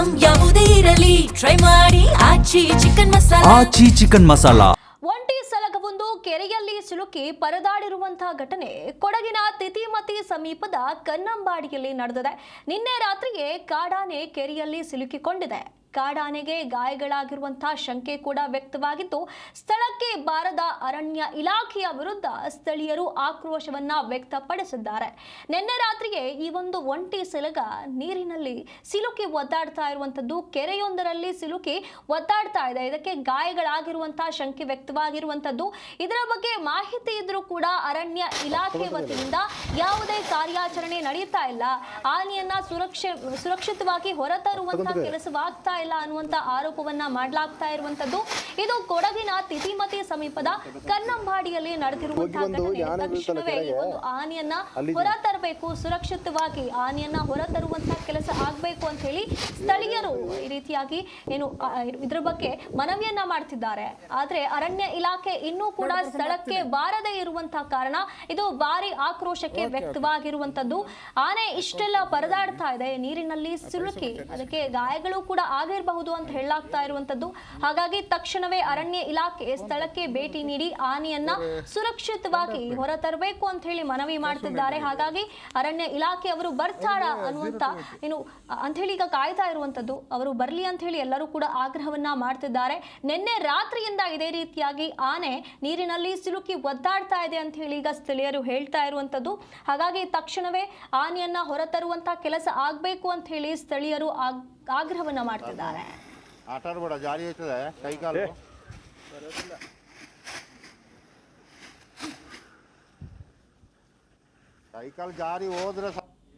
Item ಯಾವುದೇ ಇರಲಿ try ಮಾಡಿ ಆಚಿ ಚಿಕನ್ ಮಸಾಲಾ. ಒಂಟಿ ಸಲಗವೊಂದು ಕೆರೆಯಲ್ಲಿ ಸಿಲುಕಿ ಪರದಾಡಿರುವಂತಹ ಘಟನೆ ಕೊಡಗಿನ ತಿತಿಮತಿ ಸಮೀಪದ ಕನ್ನಂಬಾಡಿಯಲ್ಲಿ ನಡೆದಿದೆ. ನಿನ್ನೆ ರಾತ್ರಿಯೇ ಕಾಡಾನೆ ಕೆರೆಯಲ್ಲಿ ಸಿಲುಕಿಕೊಂಡಿದೆ. ಕಾಡಾನೆಗೆ ಗಾಯಗಳಾಗಿರುವಂತಹ ಶಂಕೆ ಕೂಡ ವ್ಯಕ್ತವಾಗಿದ್ದು, ಸ್ಥಳಕ್ಕೆ ಬಾರದ ಅರಣ್ಯ ಇಲಾಖೆಯ ವಿರುದ್ಧ ಸ್ಥಳೀಯರು ಆಕ್ರೋಶವನ್ನ ವ್ಯಕ್ತಪಡಿಸಿದ್ದಾರೆ. ನಿನ್ನೆ ರಾತ್ರಿಯೇ ಈ ಒಂದು ಒಂಟಿ ಸಲಗ ನೀರಿನಲ್ಲಿ ಸಿಲುಕಿ ಒದ್ದಾಡ್ತಾ ಇರುವಂತದ್ದು, ಕೆರೆಯೊಂದರಲ್ಲಿ ಸಿಲುಕಿ ಒದ್ದಾಡ್ತಾ ಇದೆ. ಇದಕ್ಕೆ ಗಾಯಗಳಾಗಿರುವಂತಹ ಶಂಕೆ ವ್ಯಕ್ತವಾಗಿರುವಂತದ್ದು. ಇದರ ಬಗ್ಗೆ ಮಾಹಿತಿ ಇದ್ರೂ ಕೂಡ ಅರಣ್ಯ ಇಲಾಖೆ ವತಿಯಿಂದ ಯಾವುದೇ ಕಾರ್ಯಾಚರಣೆ ನಡೆಯುತ್ತಾ ಇಲ್ಲ. ಆನೆಯನ್ನ ಸುರಕ್ಷಿತವಾಗಿ ಹೊರತರುವಂತಹ ಕೆಲಸವಾಗ್ತಾ ಇಲ್ಲ ಅನ್ನುವಂತ ಆರೋಪವನ್ನ ಮಾಡಲಾಗ್ತಾ ಇರುವಂತದ್ದು. ಇದು ಕೊಡಗಿನ ತಿತಿಮತಿ ಸಮೀಪದ ಕನ್ನಂಬಾಡಿಯಲ್ಲಿ ನಡೆದಿರುವಂತಹ ಘಟನೆ. ತಕ್ಷಣವೇ ಈ ಒಂದು ಆನೆಯನ್ನ ಹೊರತರಬೇಕು, ಸುರಕ್ಷಿತವಾಗಿ ಆನೆಯನ್ನ ಹೊರತರುವಂತಹ ಕೆಲಸ ಆಗ್ಬೇಕು ಅಂತ ಹೇಳಿ ಸ್ಥಳೀಯರು ಈ ರೀತಿಯಾಗಿ ಇದ್ರ ಬಗ್ಗೆ ಮನವಿಯನ್ನ ಮಾಡ್ತಿದ್ದಾರೆ. ಆದ್ರೆ ಅರಣ್ಯ ಇಲಾಖೆ ಇನ್ನೂ ಕೂಡ ಸ್ಥಳಕ್ಕೆ ಬಾರದೇ ಇರುವಂತಹ ಕಾರಣ ಇದು ಭಾರಿ ಆಕ್ರೋಶಕ್ಕೆ ವ್ಯಕ್ತವಾಗಿರುವಂತದ್ದು. ಆನೆ ಇಷ್ಟೆಲ್ಲ ಪರದಾಡ್ತಾ ಇದೆ, ನೀರಿನಲ್ಲಿ ಸಿಲುಕಿ ಅದಕ್ಕೆ ಗಾಯಗಳು ಕೂಡ ಆಗಿರಬಹುದು ಅಂತ ಹೇಳಲಾಗ್ತಾ ಇರುವಂತದ್ದು. ಹಾಗಾಗಿ ತಕ್ಷಣವೇ ಅರಣ್ಯ ಇಲಾಖೆ ಸ್ಥಳಕ್ಕೆ ಭೇಟಿ ನೀಡಿ ಆನೆಯನ್ನ ಸುರಕ್ಷಿತವಾಗಿ ಹೊರತರಬೇಕು ಅಂತ ಹೇಳಿ ಮನವಿ ಮಾಡ್ತಿದ್ದಾರೆ. ಹಾಗಾಗಿ ಅರಣ್ಯ ಇಲಾಖೆ ಅವರು ಬರ್ತಾರ ಅನ್ನುವಂತ ಅಂತ ಹೇಳಿ ಈಗ ಕಾಯ್ತಾ ಇರುವಂತದ್ದು. ಅವರು ಬರ್ಲಿ ಅಂತ ಹೇಳಿ ಎಲ್ಲರೂ ಕೂಡ ಆಗ್ರಹವನ್ನ ಮಾಡ್ತಿದ್ದಾರೆ. ನಿನ್ನೆ ರಾತ್ರಿಯಿಂದ ಇದೇ ರೀತಿಯಾಗಿ ಆನೆ ನೀರಿನಲ್ಲಿ ಸಿಲುಕಿ ಒದ್ದಾಡ್ತಾ ಇದೆ ಅಂತ ಹೇಳಿ ಈಗ ಸ್ಥಳೀಯರು ಹೇಳ್ತಾ ಇರುವಂತದ್ದು. ಹಾಗಾಗಿ ತಕ್ಷಣವೇ ಆನೆಯನ್ನ ಹೊರತರುವಂತ ಕೆಲಸ ಆಗ್ಬೇಕು ಅಂತ ಹೇಳಿ ಸ್ಥಳೀಯರು ಆಗ್ರಹವನ್ನ ಮಾಡ್ತಿದ್ದಾರೆ. ಆಟ ಆಡ್ಬೇಡ, ಜಾರಿ ಐತದೆ ಕೈಕಾಲು. ಕೈಕಾಲು ಜಾರಿ ಹೋದ್ರೆ